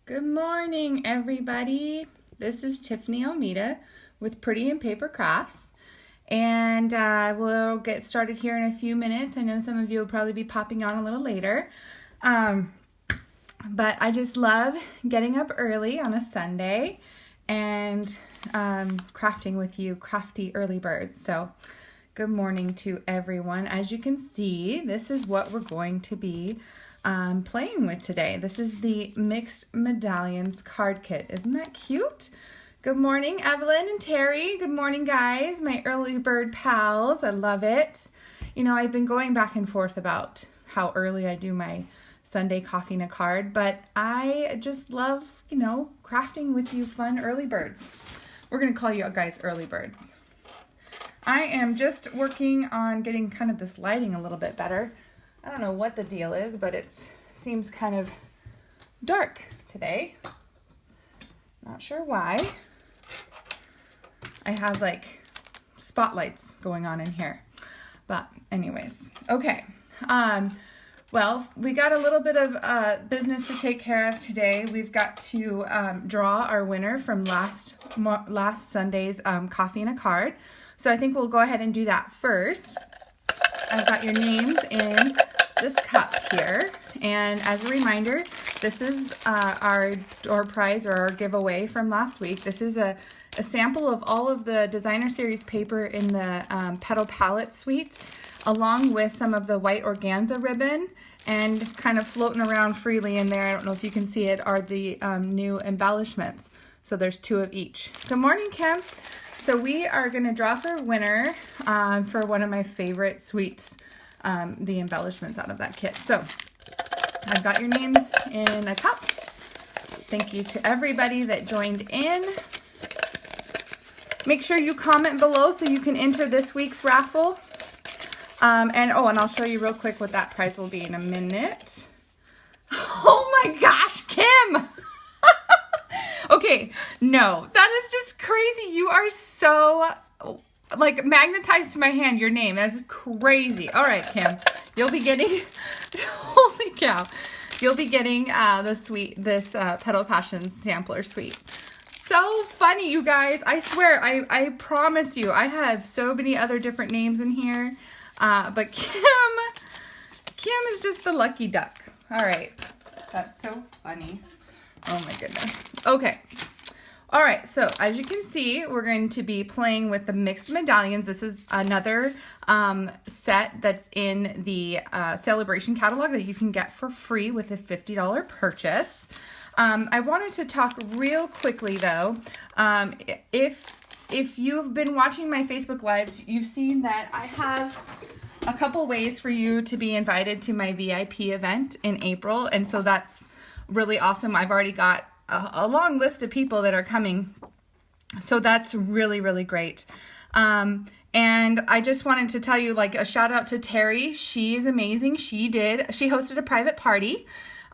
Good morning, everybody. This is Tiffany Almeida with Pretty and Paper Crafts, and we'll get started here in a few minutes. I know some of you will probably be popping on a little later, but I just love getting up early on a Sunday and crafting with you crafty early birds. So good morning to everyone. As you can see, this is what we're going to be playing with today. This is the Mixed Medallions card kit. Isn't that cute? Good morning, Evelyn and Terry. Good morning, guys, my early bird pals. I love it. You know, I've been going back and forth about how early I do my Sunday coffee and a card, but I just love, you know, crafting with you fun early birds. We're going to call you guys early birds. I am just working on getting kind of this lighting a little bit better. I don't know what the deal is, but it seems kind of dark today. Not sure why. I have like spotlights going on in here. But anyways, okay. Well, we got a little bit of business to take care of today. We've got to draw our winner from last Sunday's coffee and a card. So I think we'll go ahead and do that first. I've got your names in this cup here, and as a reminder, this is our door prize or our giveaway from last week. This is a sample of all of the designer series paper in the Petal Palette suite, along with some of the white organza ribbon, and kind of floating around freely in there, I don't know if you can see it, are the new embellishments. So there's 2 of each. Good morning, Kim. So we are going to draw for a winner for one of my favorite sweets, the embellishments out of that kit. So I've got your names in a cup. Thank you to everybody that joined in. Make sure you comment below so you can enter this week's raffle. And I'll show you real quick what that prize will be in a minute. Oh my gosh, Kim! Okay, no, that is just crazy. You are so, like, magnetized to my hand, your name. That's crazy. All right, Kim, you'll be getting, holy cow, you'll be getting this Petal Passions sampler suite. So funny, you guys. I swear, I promise you, I have so many other different names in here, but Kim is just the lucky duck. All right, that's so funny. Oh my goodness. Okay. All right. So as you can see, we're going to be playing with the Mixed Medallions. This is another set that's in the Celebration catalog that you can get for free with a $50 purchase. I wanted to talk real quickly though. If you've been watching my Facebook Lives, you've seen that I have a couple ways for you to be invited to my VIP event in April. And so that's really awesome. I've already got a long list of people that are coming, so that's really, really great. And I just wanted to tell you, like, a shout out to Terry. She is amazing. She hosted a private party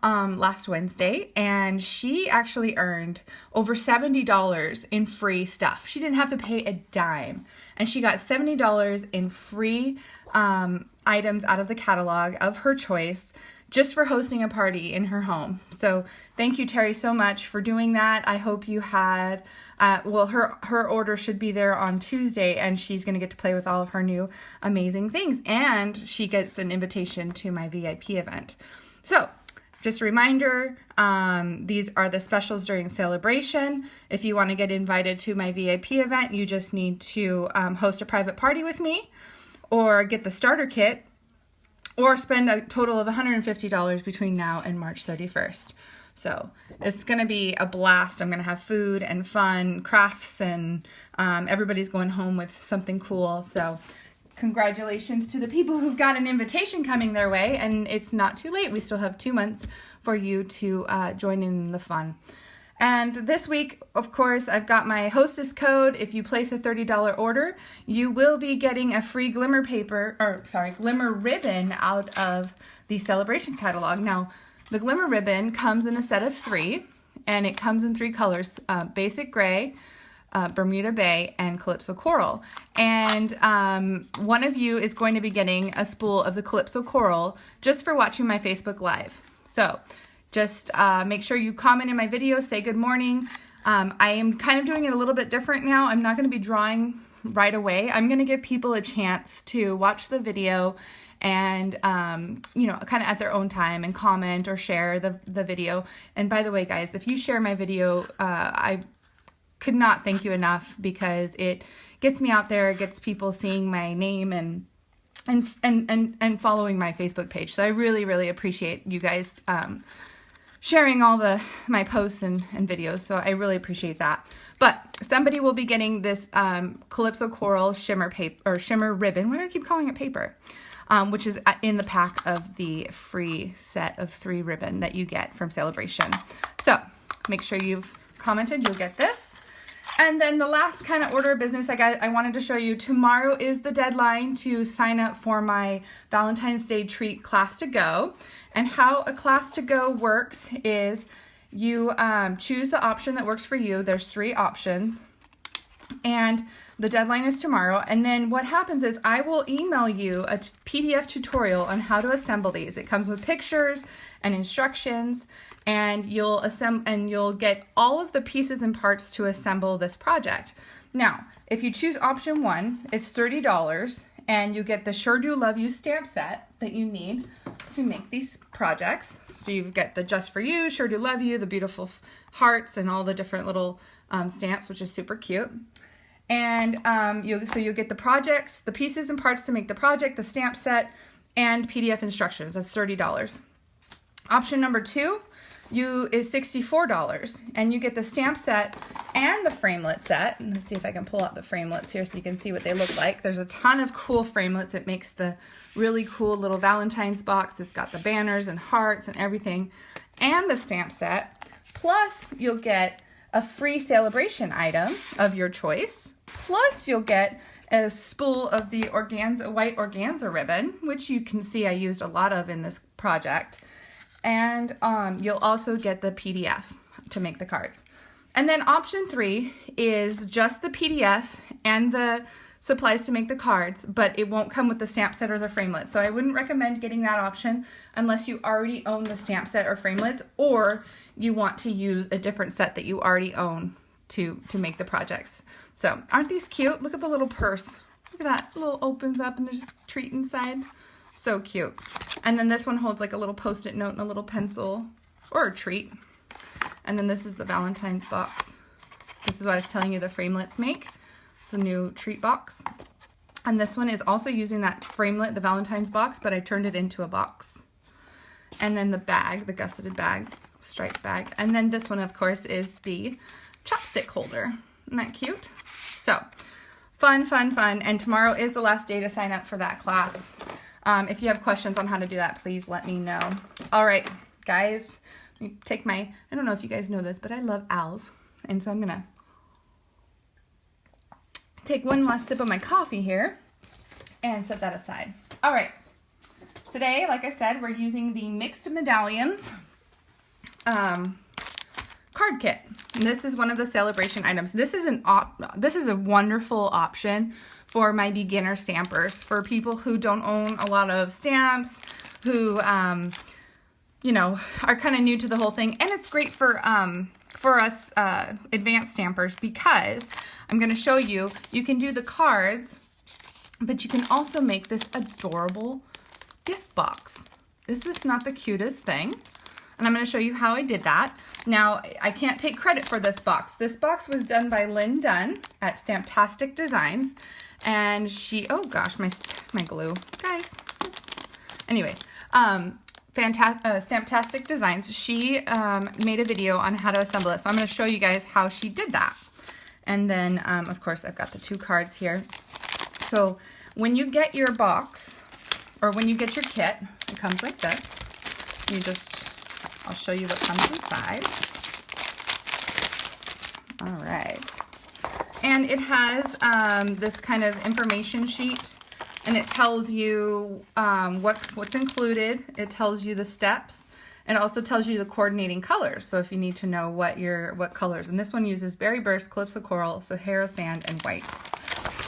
last Wednesday, and she actually earned over $70 in free stuff. She didn't have to pay a dime, and she got $70 in free items out of the catalog of her choice, just for hosting a party in her home. So thank you, Terry, so much for doing that. I hope you had, her order should be there on Tuesday, and she's going to get to play with all of her new amazing things. And she gets an invitation to my VIP event. So just a reminder, these are the specials during Celebration. If you want to get invited to my VIP event, you just need to host a private party with me, or get the starter kit, or spend a total of $150 between now and March 31st. So it's going to be a blast. I'm going to have food and fun, crafts, and everybody's going home with something cool. So congratulations to the people who've got an invitation coming their way, and it's not too late. We still have 2 months for you to join in the fun. And this week, of course, I've got my hostess code. If you place a $30 order, you will be getting a free glimmer ribbon out of the Celebration catalog. Now, the glimmer ribbon comes in a set of 3, and it comes in 3 colors, basic gray, Bermuda Bay, and Calypso Coral. And one of you is going to be getting a spool of the Calypso Coral just for watching my Facebook Live. So just make sure you comment in my video, say good morning. I am kind of doing it a little bit different now. I'm not going to be drawing right away. I'm going to give people a chance to watch the video and, you know, kind of at their own time and comment or share the video. And by the way, guys, if you share my video, I could not thank you enough, because it gets me out there, it gets people seeing my name and following my Facebook page. So I really, really appreciate you guys, sharing all my posts and videos, so I really appreciate that. But somebody will be getting this Calypso Coral shimmer paper, or shimmer ribbon. Why do I keep calling it paper? Which is in the pack of the free set of 3 ribbon that you get from Celebration. So make sure you've commented, you'll get this. And then the last kind of order of business I wanted to show you, tomorrow is the deadline to sign up for my Valentine's Day treat class to go. And how a class to go works is you choose the option that works for you. There's 3 options, and the deadline is tomorrow. And then what happens is I will email you a PDF tutorial on how to assemble these. It comes with pictures and instructions, and you'll get all of the pieces and parts to assemble this project. Now, if you choose option 1, it's $30, and you get the Sure Do Love You stamp set that you need to make these projects. So you get the Just For You, Sure Do Love You, the beautiful hearts, and all the different little stamps, which is super cute. And you'll get the projects, the pieces and parts to make the project, the stamp set, and PDF instructions. That's $30. Option number 2 is $64, and you get the stamp set and the framelit set. And let's see if I can pull out the framelets here so you can see what they look like. There's a ton of cool framelets. It makes the really cool little Valentine's box. It's got the banners and hearts and everything, and the stamp set. Plus, you'll get a free Celebration item of your choice. Plus, you'll get a spool of the white organza ribbon, which you can see I used a lot of in this project. And you'll also get the PDF to make the cards. And then option 3 is just the PDF and the supplies to make the cards, but it won't come with the stamp set or the framelit. So I wouldn't recommend getting that option unless you already own the stamp set or framelits, or you want to use a different set that you already own to make the projects. So aren't these cute? Look at the little purse. Look at that, little opens up and there's a treat inside. So cute. And then this one holds like a little post-it note and a little pencil, or a treat. And then this is the Valentine's box. This is what I was telling you the framelits make. It's a new treat box. And this one is also using that framelit, the Valentine's box, but I turned it into a box. And then the bag, the gusseted bag, striped bag. And then this one, of course, is the chopstick holder. Isn't that cute? So, fun, fun, fun. And tomorrow is the last day to sign up for that class. If you have questions on how to do that, please let me know. All right, guys, let me take I don't know if you guys know this, but I love owls. And so I'm going to take one last sip of my coffee here and set that aside. All right, today, like I said, we're using the Mixed Medallions card kit. And this is one of the Celebration items. This is a wonderful option for my beginner stampers, for people who don't own a lot of stamps, who you know, are kind of new to the whole thing. And it's great for us advanced stampers, because I'm going to show you, you can do the cards, but you can also make this adorable gift box. Is this not the cutest thing? And I'm going to show you how I did that. Now, I can't take credit for this box. This box was done by Lynn Dunn at Stamptastic Designs. And she, oh gosh, my glue. Guys, anyways, Stamptastic Designs, she made a video on how to assemble it. So I'm going to show you guys how she did that. And then, of course, I've got the 2 cards here. So when you get your box, or when you get your kit, it comes like this. I'll show you what comes inside. All right. And it has this kind of information sheet, and it tells you what's included. It tells you the steps, and it also tells you the coordinating colors. So if you need to know what colors, and this one uses Berry Burst, Calypso Coral, Sahara Sand, and White.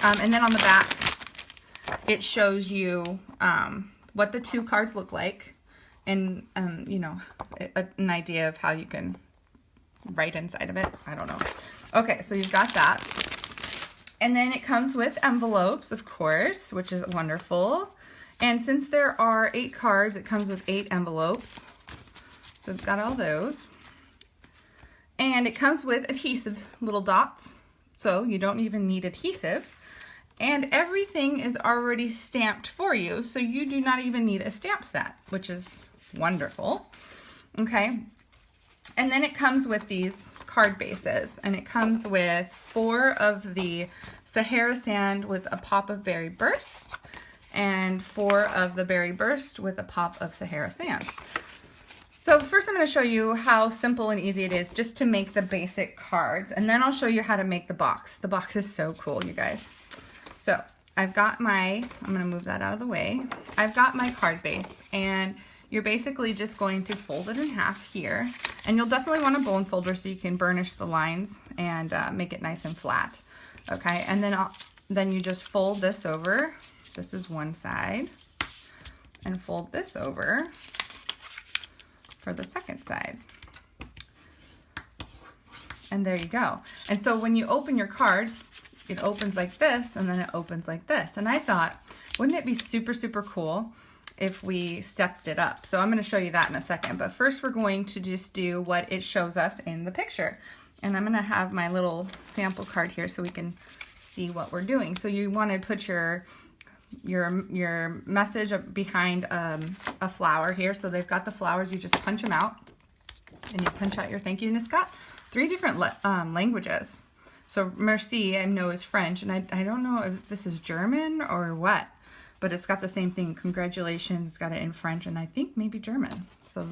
And then on the back, it shows you what the 2 cards look like. and, you know, an idea of how you can write inside of it. I don't know. Okay, so you've got that. And then it comes with envelopes, of course, which is wonderful. And since there are 8 cards, it comes with 8 envelopes. So I've got all those. And it comes with adhesive little dots, so you don't even need adhesive. And everything is already stamped for you, so you do not even need a stamp set, which is wonderful. Okay, and then it comes with these card bases, and it comes with 4 of the Sahara Sand with a pop of Berry Burst, and 4 of the Berry Burst with a pop of Sahara Sand. So first I'm going to show you how simple and easy it is just to make the basic cards, and then I'll show you how to make the box. The box is so cool, you guys. So I've got I'm going to move that out of the way. I've got my card base, and you're basically just going to fold it in half here, and you'll definitely want a bone folder so you can burnish the lines and make it nice and flat. Okay, and then you just fold this over. This is one side, and fold this over for the second side. And there you go. And so when you open your card, it opens like this, and then it opens like this. And I thought, wouldn't it be super, super cool if we stepped it up? So I'm going to show you that in a second. But first we're going to just do what it shows us in the picture. And I'm going to have my little sample card here so we can see what we're doing. So you want to put your message behind a flower here. So they've got the flowers, you just punch them out, and you punch out your thank you. And it's got 3 different languages. So merci, I know, is French, and I don't know if this is German or what, but it's got the same thing. Congratulations, it's got it in French, and I think maybe German. So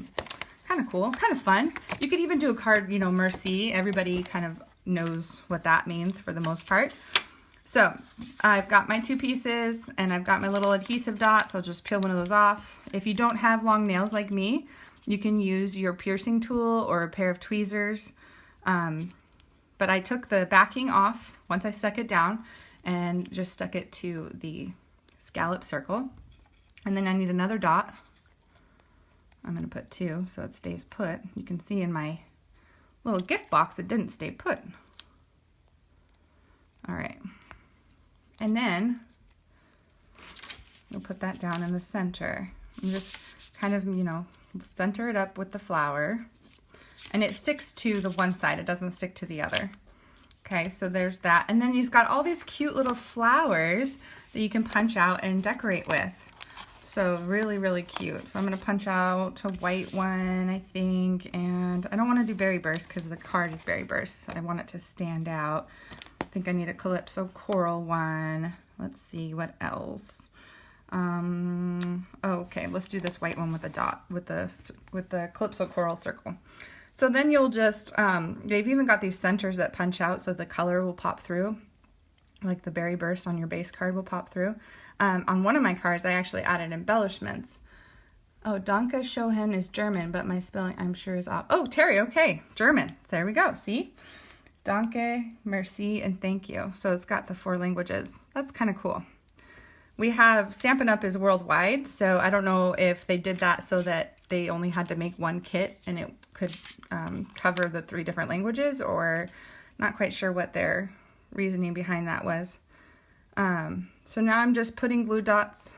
kind of cool, kind of fun. You could even do a card, you know, merci. Everybody kind of knows what that means for the most part. So I've got my 2 pieces, and I've got my little adhesive dots. I'll just peel one of those off. If you don't have long nails like me, you can use your piercing tool or a pair of tweezers. But I took the backing off once I stuck it down and just stuck it to the scallop circle. And then I need another dot. I'm going to put 2 so it stays put. You can see in my little gift box it didn't stay put. All right. And then we'll put that down in the center and just kind of, you know, center it up with the flower. And it sticks to the one side, it doesn't stick to the other. Okay, so there's that. And then you've got all these cute little flowers that you can punch out and decorate with. So really, really cute. So I'm going to punch out a white one, I think. And I don't want to do Berry Burst because the card is Berry Burst. So I want it to stand out. I think I need a Calypso Coral one. Let's see, what else? Okay, let's do this white one with a dot, with the Calypso Coral circle. So then you'll just, they've even got these centers that punch out so the color will pop through, like the Berry Burst on your base card will pop through. On one of my cards, I actually added embellishments. Oh, Danke Schoen is German, but my spelling, I'm sure, is off. Oh, Terry, okay, German. So there we go, see? Danke, merci, and thank you. So it's got the 4 languages. That's kind of cool. We have Stampin' Up! Is worldwide, so I don't know if they did that so that they only had to make one kit and it could cover the 3 different languages, or not quite sure what their reasoning behind that was. So now I'm just putting glue dots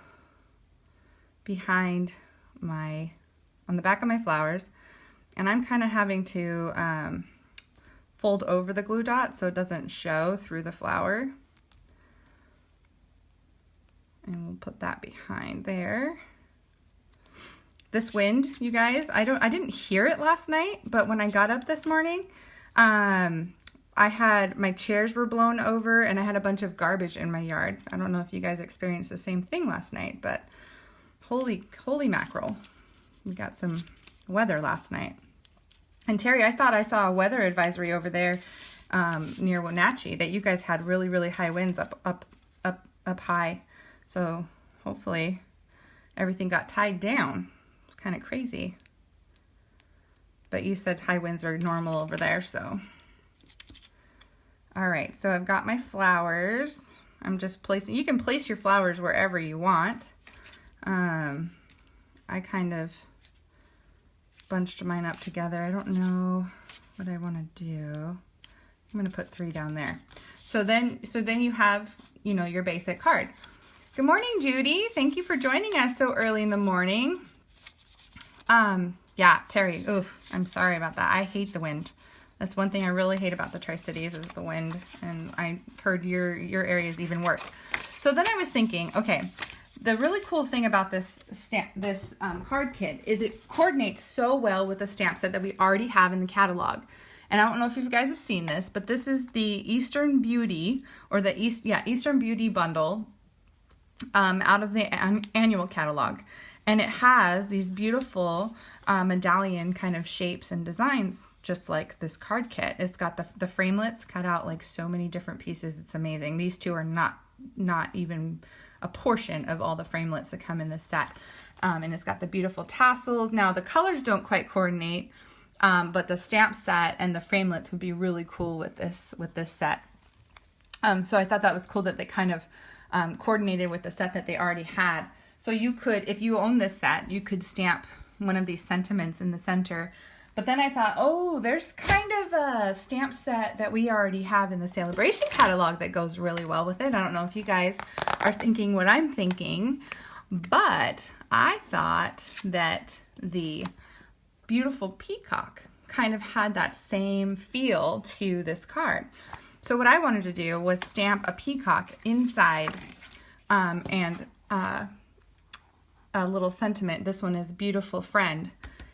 behind on the back of my flowers, and I'm kind of having to fold over the glue dot so it doesn't show through the flower. And we'll put that behind there. This wind, you guys, I didn't hear it last night, but when I got up this morning, I had, my chairs were blown over and I had a bunch of garbage in my yard. I don't know if you guys experienced the same thing last night, but holy mackerel. We got some weather last night. And Terry, I thought I saw a weather advisory over there near Wenatchee that you guys had really, really high winds up high. So hopefully everything got tied down. It's kind of crazy. But you said high winds are normal over there, so. All right, so I've got my flowers. I'm just placing, you can place your flowers wherever you want. I kind of bunched mine up together. I don't know what I want to do. I'm going to put 3 down there. So then you have, you know, your basic card. Good morning, Judy. Thank you for joining us so early in the morning. Yeah, Terry, oof, I'm sorry about that. I hate the wind. That's one thing I really hate about the Tri-Cities is the wind, and I heard your area is even worse. So then I was thinking, okay, the really cool thing about this card kit is it coordinates so well with the stamp set that we already have in the catalog. And I don't know if you guys have seen this, but this is the Eastern Beauty, or the Eastern Beauty bundle out of the annual catalog. And it has these beautiful medallion kind of shapes and designs, just like this card kit. It's got the framelets cut out like so many different pieces. It's amazing. These two are not even a portion of all the framelets that come in this set. And it's got the beautiful tassels. Now the colors don't quite coordinate, but the stamp set and the framelets would be really cool with this set. So I thought that was cool that they kind of coordinated with the set that they already had. So you could, if you own this set, you could stamp one of these sentiments in the center. But then I thought, oh, there's kind of a stamp set that we already have in the Celebration catalog that goes really well with it. I don't know if you guys are thinking what I'm thinking, but I thought that the beautiful peacock kind of had that same feel to this card. So what I wanted to do was stamp a peacock inside and a little sentiment. This one is beautiful friend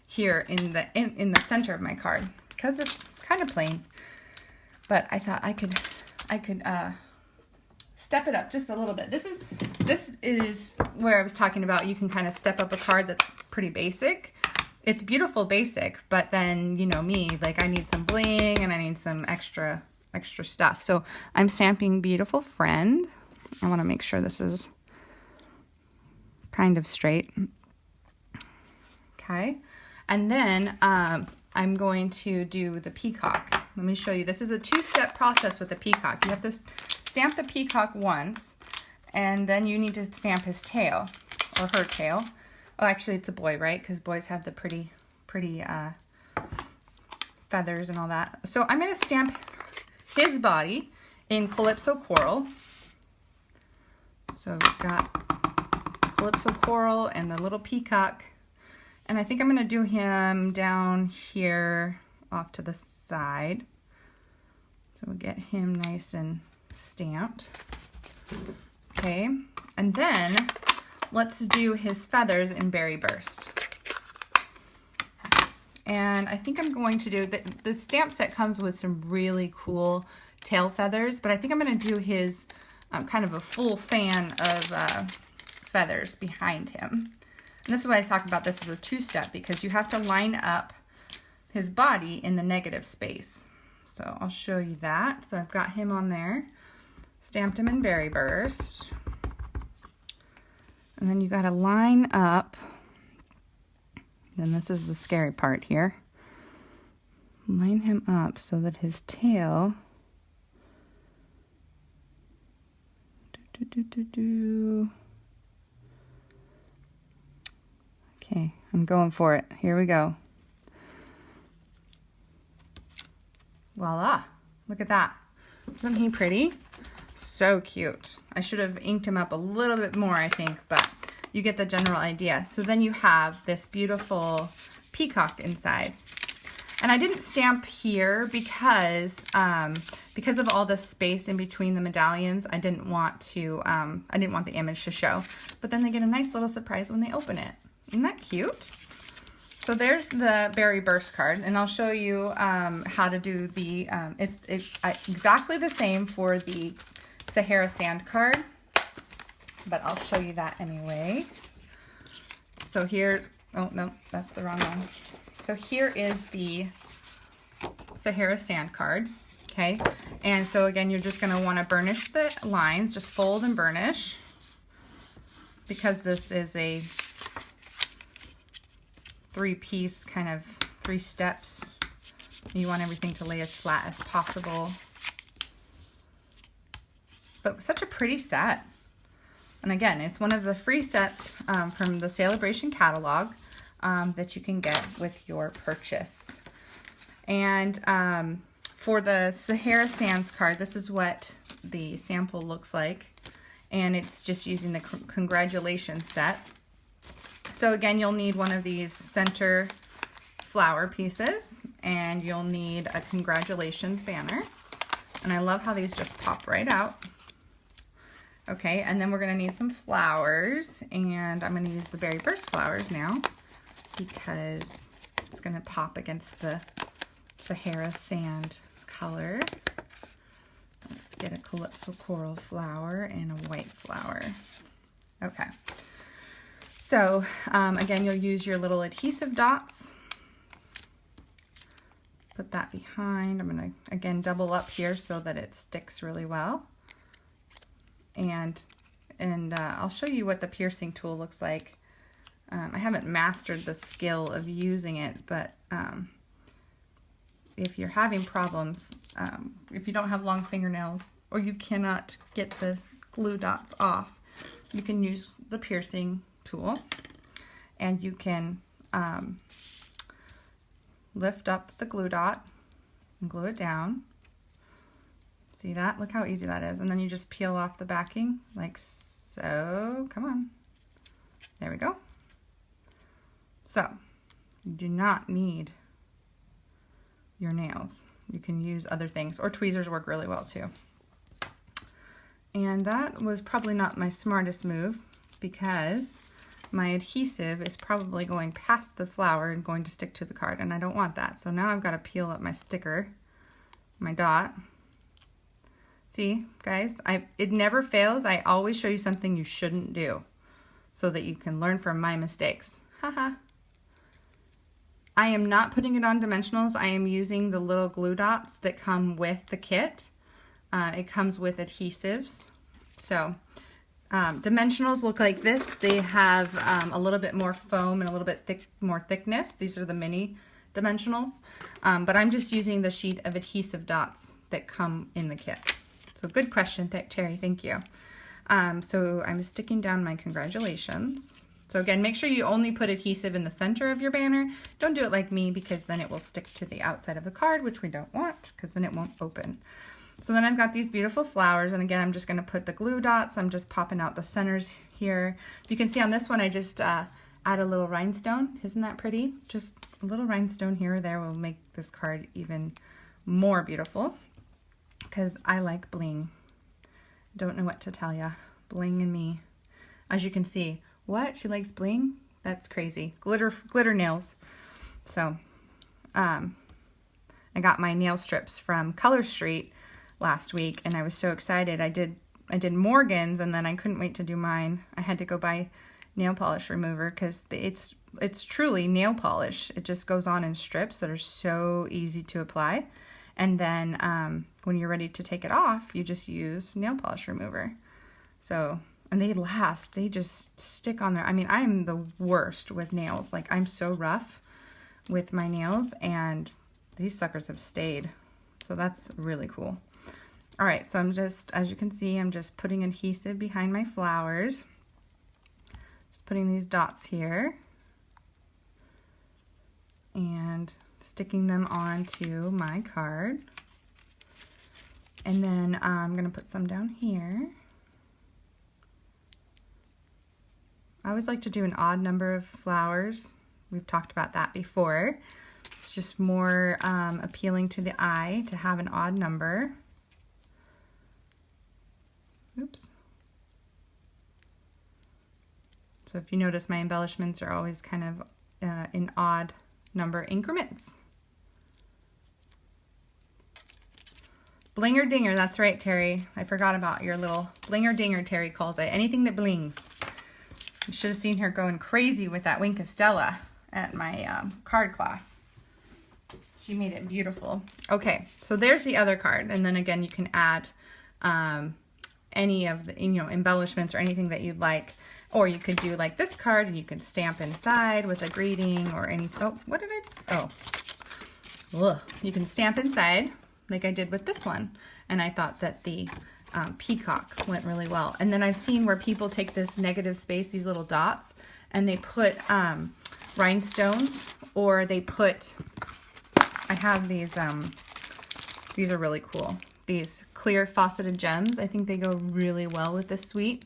here in the center of my card because it's kind of plain, but I thought I could step it up just a little bit. This is where I was talking about you can kind of step up a card that's pretty basic. It's beautiful basic, but then, you know me, like I need some bling and I need some extra stuff. So I'm stamping beautiful friend. I want to make sure this is kind of straight. Okay. And then I'm going to do the peacock. Let me show you. This is a 2-step process with the peacock. You have to stamp the peacock once, and then you need to stamp his tail or her tail. Oh, actually it's a boy, right? Because boys have the pretty feathers and all that. So I'm going to stamp his body in Calypso Coral. So we've got Calypso Coral and the little peacock. And I think I'm going to do him down here off to the side. So we'll get him nice and stamped. Okay. And then let's do his feathers in Berry Burst. And I think I'm going to do, the stamp set comes with some really cool tail feathers, but I think I'm going to do his kind of a full fan of feathers behind him. And this is why I talk about this as a 2-step, because you have to line up his body in the negative space. So I'll show you that. So I've got him on there, stamped him in Berry Burst. And then you got to line up, and this is the scary part here, line him up so that his tail, okay, I'm going for it. Here we go. Voila, look at that. Isn't he pretty? So cute. I should have inked him up a little bit more, I think, but you get the general idea. So then you have this beautiful peacock inside. And I didn't stamp here because of all the space in between the medallions. I didn't want the image to show. But then they get a nice little surprise when they open it. Isn't that cute? So there's the Berry Burst card, and I'll show you how to do the, it's exactly the same for the Sahara Sand card, but I'll show you that anyway. So here, oh no, that's the wrong one. So here is the Sahara Sand card, okay? And so again, you're just gonna wanna burnish the lines, just fold and burnish, because this is a 3-piece, kind of 3 steps. You want everything to lay as flat as possible. But such a pretty set. And again, it's one of the free sets from the Celebration catalog. that you can get with your purchase. And for the Sahara Sands card, this is what the sample looks like. And it's just using the congratulations set. So again, you'll need one of these center flower pieces, and you'll need a congratulations banner. And I love how these just pop right out. Okay, and then we're gonna need some flowers, and I'm gonna use the Berry Burst flowers now because it's gonna pop against the Sahara Sand color. Let's get a Calypso Coral flower and a white flower. Okay, so again, you'll use your little adhesive dots. Put that behind. I'm gonna, again, double up here so that it sticks really well. And I'll show you what the piercing tool looks like. I haven't mastered the skill of using it, but if you're having problems, if you don't have long fingernails or you cannot get the glue dots off, you can use the piercing tool, and you can lift up the glue dot and glue it down. See that? Look how easy that is. And then you just peel off the backing like so. Come on. There we go. So you do not need your nails. You can use other things, or tweezers work really well too. And that was probably not my smartest move because my adhesive is probably going past the flower and going to stick to the card, and I don't want that. So now I've got to peel up my sticker, my dot. See, guys, it never fails. I always show you something you shouldn't do so that you can learn from my mistakes. Haha. I am not putting it on dimensionals. I am using the little glue dots that come with the kit. It comes with adhesives. So dimensionals look like this. They have a little bit more foam and a little bit more thickness. These are the mini dimensionals. But I'm just using the sheet of adhesive dots that come in the kit. So good question, Terry, thank you. So I'm sticking down my congratulations. So again, make sure you only put adhesive in the center of your banner. Don't do it like me because then it will stick to the outside of the card, which we don't want because then it won't open. So then I've got these beautiful flowers, and again, I'm just gonna put the glue dots. I'm just popping out the centers here. You can see on this one, I just add a little rhinestone. Isn't that pretty? Just a little rhinestone here or there will make this card even more beautiful because I like bling. Don't know what to tell ya. Bling and me. As you can see, what? She likes bling? That's crazy. Glitter nails. So I got my nail strips from Color Street last week, and I was so excited. I did Morgan's, and then I couldn't wait to do mine. I had to go buy nail polish remover because it's truly nail polish. It just goes on in strips that are so easy to apply. And then when you're ready to take it off, you just use nail polish remover. So, and they last. They just stick on there. I mean, I'm the worst with nails. Like, I'm so rough with my nails, and these suckers have stayed. So that's really cool. All right, so I'm just, as you can see, I'm just putting adhesive behind my flowers. Just putting these dots here and sticking them onto my card. And then I'm gonna put some down here. I always like to do an odd number of flowers. We've talked about that before. It's just more appealing to the eye to have an odd number. Oops. So if you notice, my embellishments are always kind of in odd number increments. Blinger dinger, that's right, Terry. I forgot about your little blinger dinger, Terry calls it. Anything that blings. You should have seen her going crazy with that Wink Estella at my card class. She made it beautiful. Okay, so there's the other card, and then again you can add any of the embellishments or anything that you'd like, or you could do like this card and you can stamp inside with a greeting or any. Oh, what did I? Oh, ugh. You can stamp inside like I did with this one, and I thought that the peacock went really well. And then I've seen where people take this negative space, these little dots, and they put rhinestones, or they put, I have these are really cool. These clear faceted gems. I think they go really well with this suite.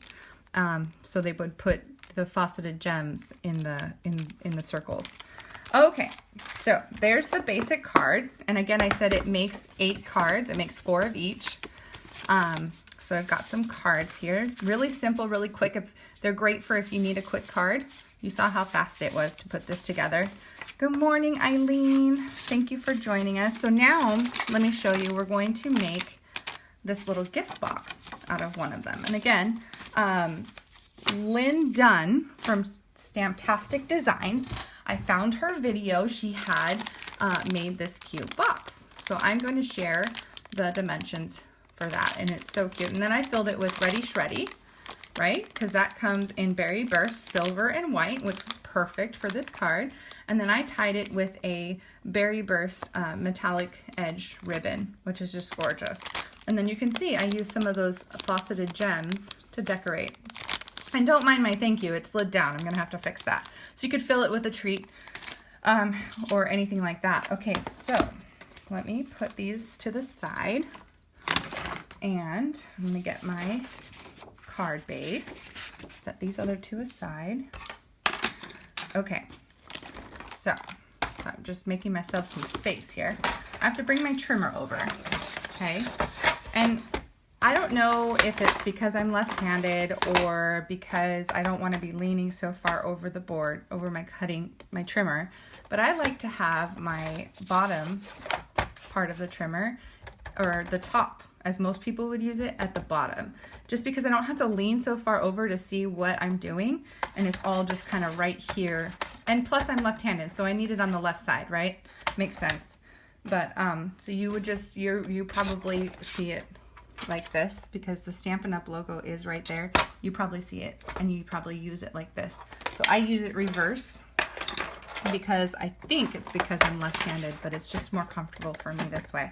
So they would put the faceted gems in the circles. Okay, so there's the basic card. And again, I said it makes 8 cards. It makes 4 of each. So I've got some cards here. Really simple, really quick. They're great for if you need a quick card. You saw how fast it was to put this together. Good morning, Eileen. Thank you for joining us. So now, let me show you. We're going to make this little gift box out of one of them. And again, Lynn Dunn from Stamptastic Designs, I found her video. She had made this cute box. So I'm going to share the dimensions for that, and it's so cute. And then I filled it with Ready Shreddy, right? Because that comes in Berry Burst Silver and White, which was perfect for this card. And then I tied it with a Berry Burst metallic edge ribbon, which is just gorgeous. And then you can see I used some of those faceted gems to decorate. And don't mind my thank you, it slid down. I'm gonna have to fix that. So you could fill it with a treat or anything like that. Okay, so let me put these to the side. And I'm gonna get my card base. Set these other 2 aside. Okay, so I'm just making myself some space here. I have to bring my trimmer over, okay? And I don't know if it's because I'm left-handed or because I don't want to be leaning so far over the board, over my trimmer, but I like to have my bottom part of the trimmer, or the top, as most people would use it, at the bottom, just because I don't have to lean so far over to see what I'm doing, and it's all just kind of right here. And plus I'm left-handed, so I need it on the left side, right? Makes sense. But so you would just, you probably see it like this, because the Stampin' Up! Logo is right there. You probably see it, and you probably use it like this. So I use it reverse, because I think it's because I'm left-handed, but it's just more comfortable for me this way.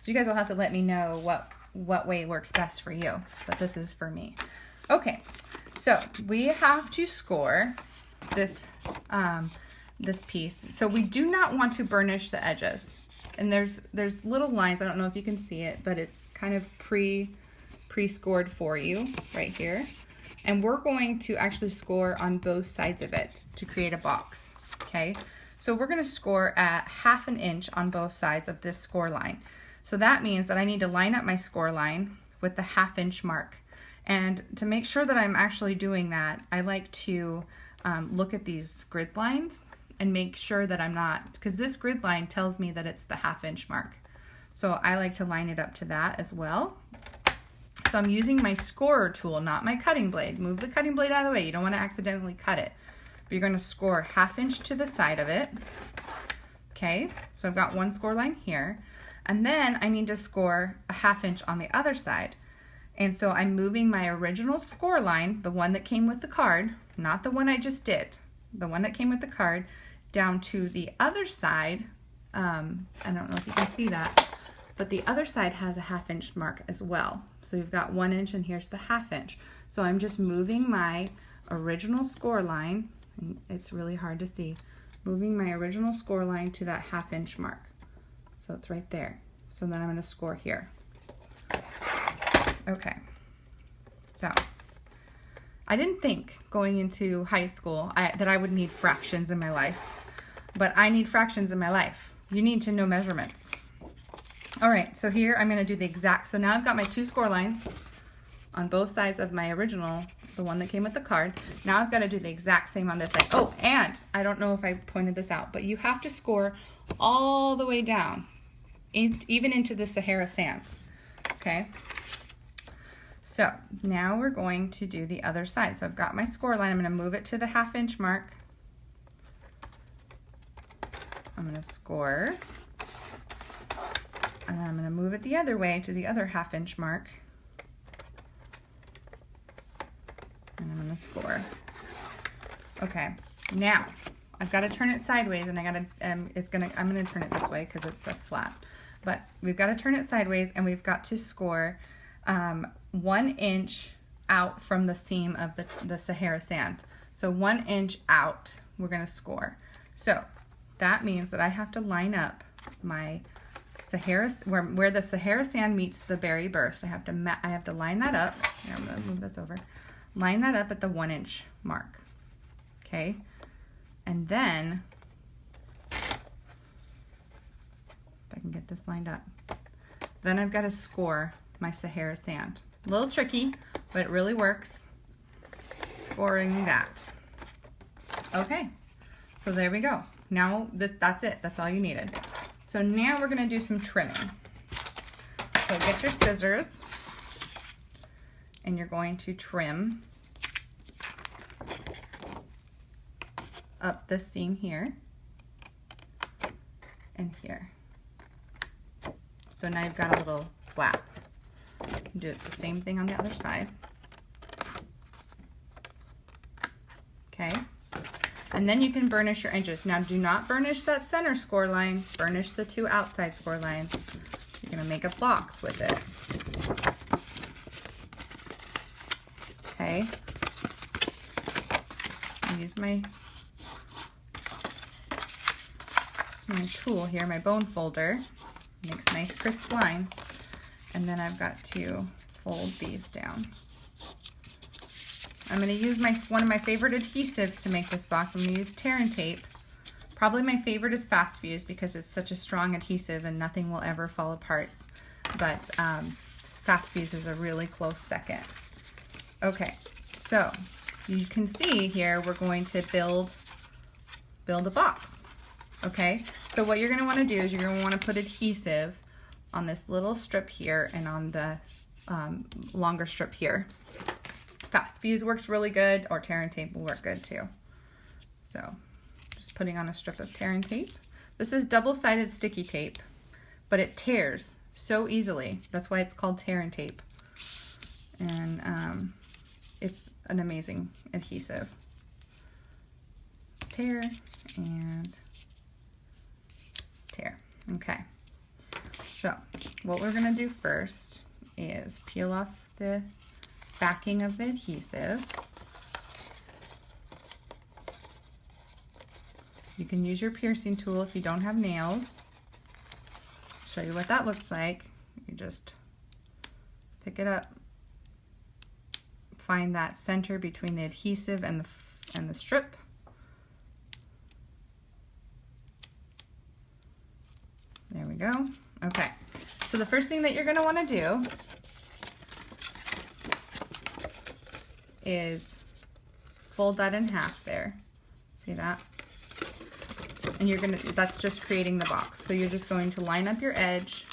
So you guys will have to let me know what way works best for you, but this is for me. Okay, so we have to score this this piece. So we do not want to burnish the edges. And there's little lines, I don't know if you can see it, but it's kind of pre-scored for you right here. And we're going to actually score on both sides of it to create a box, okay? So we're gonna score at 1/2 inch on both sides of this score line. So that means that I need to line up my score line with the 1/2 inch mark. And to make sure that I'm actually doing that, I like to look at these grid lines and make sure that I'm not, because this grid line tells me that it's the 1/2 inch mark. So I like to line it up to that as well. So I'm using my scorer tool, not my cutting blade. Move the cutting blade out of the way. You don't want to accidentally cut it. But you're going to score 1/2 inch to the side of it. Okay, so I've got one score line here. And then I need to score a 1/2 inch on the other side. And so I'm moving my original score line, the one that came with the card, not the one I just did, the one that came with the card, down to the other side. I don't know if you can see that, but the other side has a 1/2 inch mark as well. So you've got 1 inch and here's the 1/2 inch. So I'm just moving my original score line, and it's really hard to see, moving my original score line to that 1/2 inch mark. So it's right there. So then I'm going to score here. Okay. So I didn't think going into high school that I would need fractions in my life, but I need fractions in my life. You need to know measurements. All right, so here I'm going to do the exact, so now I've got my 2 score lines on both sides of my original, the one that came with the card. Now I've got to do the exact same on this side. Oh, and I don't know if I pointed this out, but you have to score all the way down, even into the Sahara sand, okay? So now we're going to do the other side. So I've got my score line. I'm going to move it to the 1/2 inch mark. I'm going to score. And then I'm going to move it the other way to the other 1/2 inch mark. And I'm going to score. Okay, now I've got to turn it sideways, and I got to, I'm going to turn it this way because it's a flat. But we've got to turn it sideways, and we've got to score 1 inch out from the seam of the Sahara sand. So 1 inch out, we're going to score. So that means that I have to line up my Sahara, where the Sahara sand meets the berry burst. I have to line that up. Here, I'm gonna move this over. Line that up at the 1 inch mark. Okay, and then if I can get this lined up, then I've got to score my Sahara sand. A little tricky, but it really works. Scoring that. Okay, so there we go. Now that's it. That's all you needed. So now we're going to do some trimming. So get your scissors and you're going to trim up this seam here and here. So now you've got a little flap. Do it the same thing on the other side. Okay. And then you can burnish your edges. Now do not burnish that center score line, burnish the 2 outside score lines. You're gonna make a box with it. Okay. I use my tool here, my bone folder. Makes nice crisp lines. And then I've got to fold these down. I'm going to use one of my favorite adhesives to make this box. I'm going to use tear and tape. Probably my favorite is Fast Fuse because it's such a strong adhesive and nothing will ever fall apart. But Fast Fuse is a really close second. Okay, so you can see here we're going to build a box. Okay, so what you're going to want to do is you're going to want to put adhesive on this little strip here and on the longer strip here. Fast Fuse works really good, or tear and tape will work good too. So just putting on a strip of tear and tape. This is double-sided sticky tape, but it tears so easily. That's why it's called tear and tape. And it's an amazing adhesive. Tear and tear. Okay. So what we're going to do first is peel off the backing of the adhesive. You can use your piercing tool if you don't have nails. Show you what that looks like. You just pick it up, find that center between the adhesive and the strip. There we go. Okay, so the first thing that you're going to want to do is fold that in half there. See that? And that's just creating the box. So you're just going to line up your edge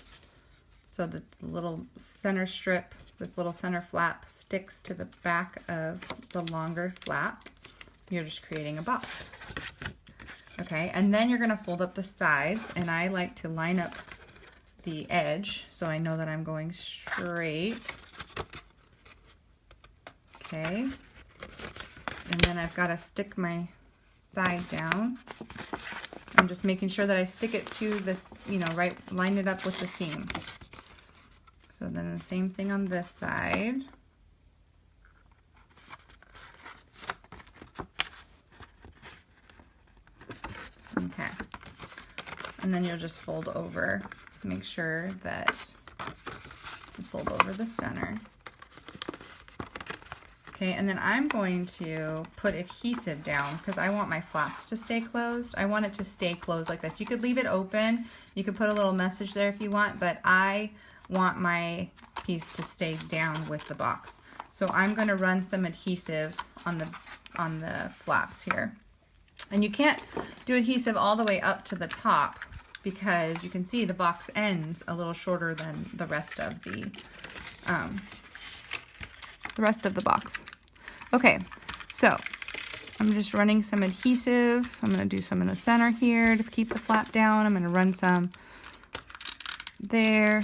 so that the little center strip, this little center flap, sticks to the back of the longer flap. You're just creating a box. Okay, and then you're gonna fold up the sides, and I like to line up the edge so I know that I'm going straight. Okay, and then I've got to stick my side down. I'm just making sure that I stick it to this, right, line it up with the seam. So then the same thing on this side. Okay, and then you'll just fold over, make sure that you fold over the center. Okay, and then I'm going to put adhesive down because I want my flaps to stay closed. I want it to stay closed like this. You could leave it open. You could put a little message there if you want, but I want my piece to stay down with the box. So I'm going to run some adhesive on the flaps here. And you can't do adhesive all the way up to the top because you can see the box ends a little shorter than the rest of the box. Okay, so I'm just running some adhesive. I'm going to do some in the center here to keep the flap down. I'm going to run some there.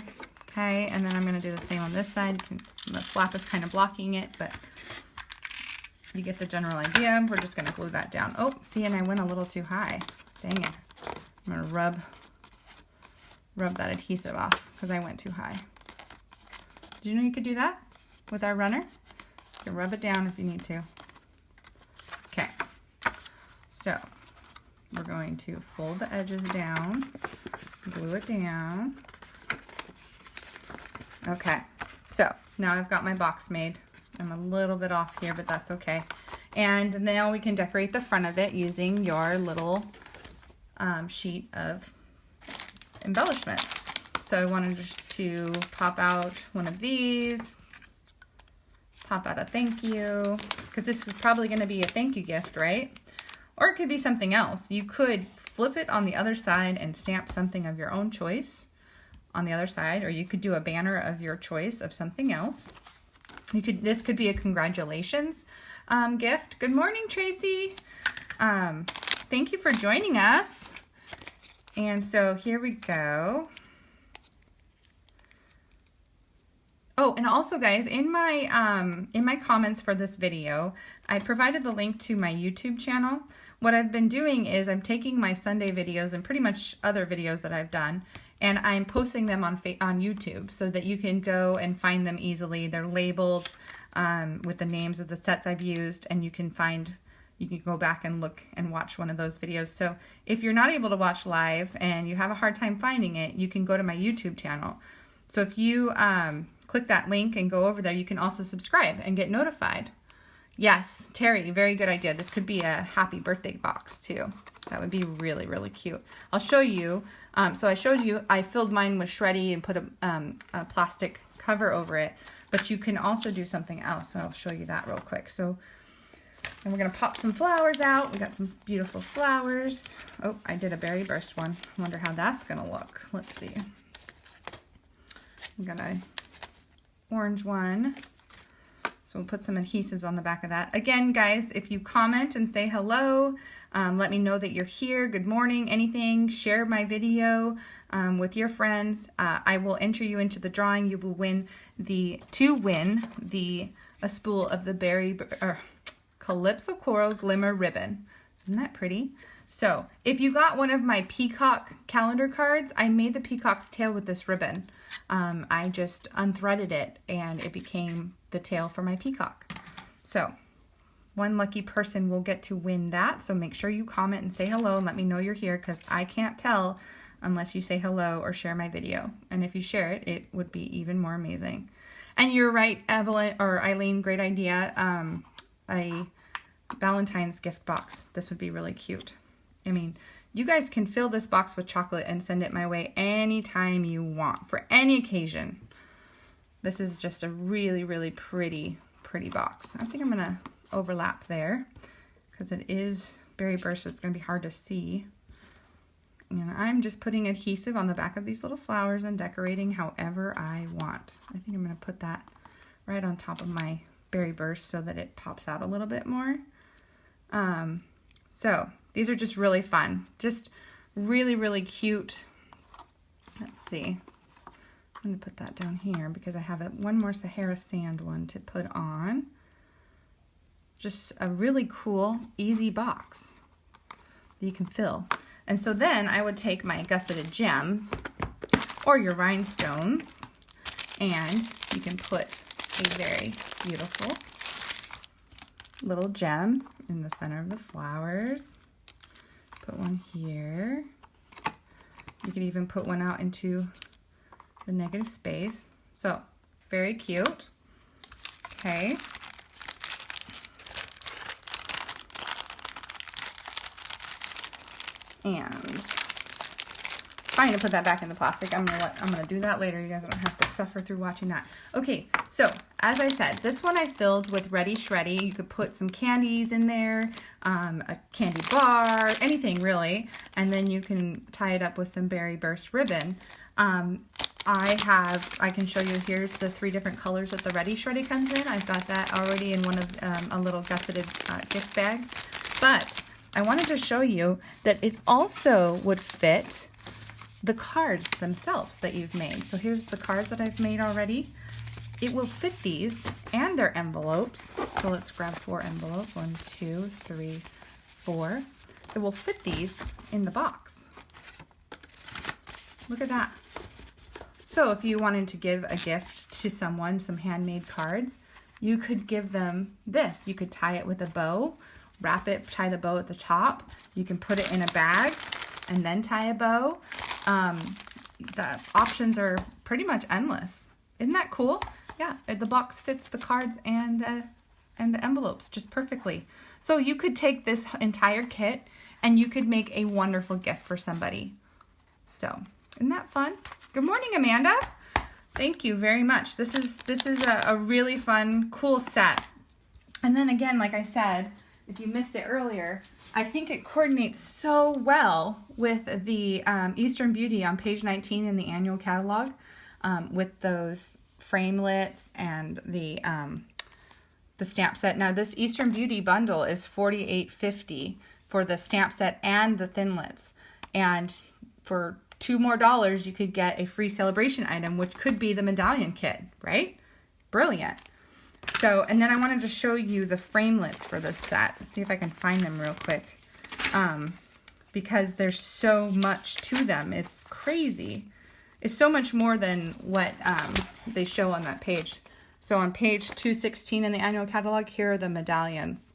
Okay, and then I'm going to do the same on this side. The flap is kind of blocking it, but you get the general idea. We're just going to glue that down. Oh, see, and I went a little too high. Dang it. I'm going to rub that adhesive off because I went too high. Did you know you could do that with our runner? You can rub it down if you need to. Okay, so we're going to fold the edges down, glue it down. Okay, so now I've got my box made. I'm a little bit off here, but that's okay. And now we can decorate the front of it using your little sheet of embellishments. So I wanted to pop out one of these, pop out a thank you, because this is probably going to be a thank you gift, right? Or it could be something else. You could flip it on the other side and stamp something of your own choice on the other side, or you could do a banner of your choice of something else. This could be a congratulations gift. Good morning, Tracy. Thank you for joining us. And so here we go. Oh, and also guys, in my comments for this video, I provided the link to my YouTube channel. What I've been doing is I'm taking my Sunday videos and pretty much other videos that I've done, and I'm posting them on YouTube so that you can go and find them easily. They're labeled with the names of the sets I've used, and you can go back and look and watch one of those videos. So if you're not able to watch live and you have a hard time finding it, you can go to my YouTube channel. So if you click that link and go over there, you can also subscribe and get notified. Yes, Terry, very good idea. This could be a happy birthday box too. That would be really, really cute. I'll show you. So I showed you, I filled mine with Shreddy and put a plastic cover over it, but you can also do something else. So I'll show you that real quick. So, and we're gonna pop some flowers out. We got some beautiful flowers. Oh, I did a berry burst one. I wonder how that's gonna look. Let's see. I'm gonna orange one. So we'll put some adhesives on the back of that. Again, guys, if you comment and say hello, let me know that you're here. Good morning, anything. Share my video with your friends. I will enter you into the drawing. You will win a spool of the Calypso Coral Glimmer Ribbon. Isn't that pretty? So if you got one of my peacock calendar cards, I made the peacock's tail with this ribbon. I just unthreaded it and it became the tail for my peacock. So one lucky person will get to win that. So make sure you comment and say hello and let me know you're here, because I can't tell unless you say hello or share my video. And if you share it, it would be even more amazing. And you're right, Evelyn or Eileen, great idea. A Valentine's gift box. This would be really cute. I mean, you guys can fill this box with chocolate and send it my way anytime you want, for any occasion. This is just a really, really pretty box. I think I'm gonna overlap there because it is berry burst, so it's gonna be hard to see. And I'm just putting adhesive on the back of these little flowers and decorating however I want. I think I'm gonna put that right on top of my berry burst so that it pops out a little bit more. So these are just really fun, just really, really cute. Let's see. I'm going to put that down here because I have one more Sahara Sand one to put on. Just a really cool, easy box that you can fill. And so then I would take my gusseted gems or your rhinestones, and you can put a very beautiful little gem in the center of the flowers. Put one here. You could even put one out into the negative space. So very cute. Okay. And trying to put that back in the plastic. I'm gonna do that later. You guys don't have to suffer through watching that. Okay, so as I said, this one I filled with Ready Shreddy. You could put some candies in there, a candy bar, anything really, and then you can tie it up with some berry burst ribbon. I can show you, here's the 3 different colors that the Ready Shreddy comes in. I've got that already in one of a little gusseted gift bag. But I wanted to show you that it also would fit the cards themselves that you've made. So here's the cards that I've made already. It will fit these and their envelopes. So let's grab 4 envelopes. 1, 2, 3, 4. It will fit these in the box. Look at that. So if you wanted to give a gift to someone, some handmade cards, you could give them this. You could tie it with a bow, wrap it, tie the bow at the top. You can put it in a bag and then tie a bow. The options are pretty much endless. Isn't that cool? Yeah, the box fits the cards and the envelopes just perfectly. So you could take this entire kit and you could make a wonderful gift for somebody. So, isn't that fun? Good morning, Amanda. Thank you very much. This is a really fun, cool set. And then again, like I said, if you missed it earlier, I think it coordinates so well with the Eastern Beauty on page 19 in the annual catalog, with those framelits and the stamp set. Now this Eastern Beauty bundle is $48.50 for the stamp set and the thinlits, and for $2 more you could get a free celebration item, which could be the medallion kit, right? Brilliant. So, and then I wanted to show you the framelits for this set. Let's see if I can find them real quick, because there's so much to them. It's crazy. It's so much more than what they show on that page. So on page 216 in the annual catalog, here are the medallions.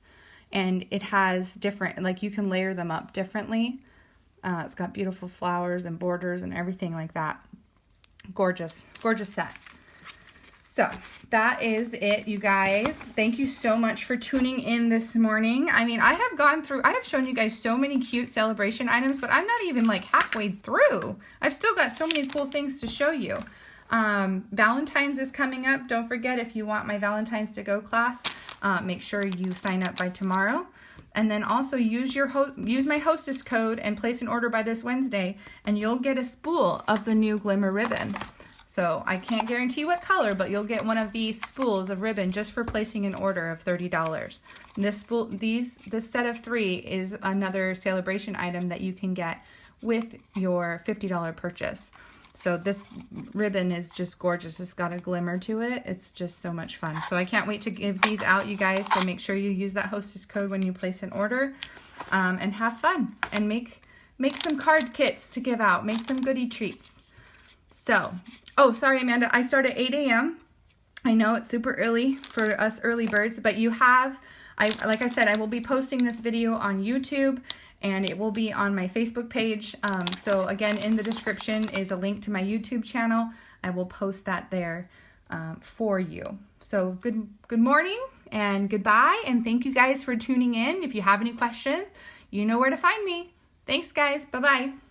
And it has different, like you can layer them up differently. It's got beautiful flowers and borders and everything like that. Gorgeous, gorgeous set. So that is it, you guys. Thank you so much for tuning in this morning. I mean, I have shown you guys so many cute celebration items, but I'm not even like halfway through. I've still got so many cool things to show you. Valentine's is coming up. Don't forget, if you want my Valentine's to Go class, make sure you sign up by tomorrow. And then also use my hostess code and place an order by this Wednesday, and you'll get a spool of the new glimmer ribbon. So I can't guarantee what color, but you'll get one of these spools of ribbon just for placing an order of $30. This set of 3 is another celebration item that you can get with your $50 purchase. So this ribbon is just gorgeous. It's got a glimmer to it. It's just so much fun. So I can't wait to give these out, you guys. So make sure you use that hostess code when you place an order, and have fun and make some card kits to give out. Make some goodie treats. So, oh, sorry, Amanda. I start at 8 a.m. I know it's super early for us early birds, but like I said, I will be posting this video on YouTube, and it will be on my Facebook page. So again, in the description is a link to my YouTube channel. I will post that there for you. So good morning and goodbye, and thank you guys for tuning in. If you have any questions, you know where to find me. Thanks, guys. Bye-bye.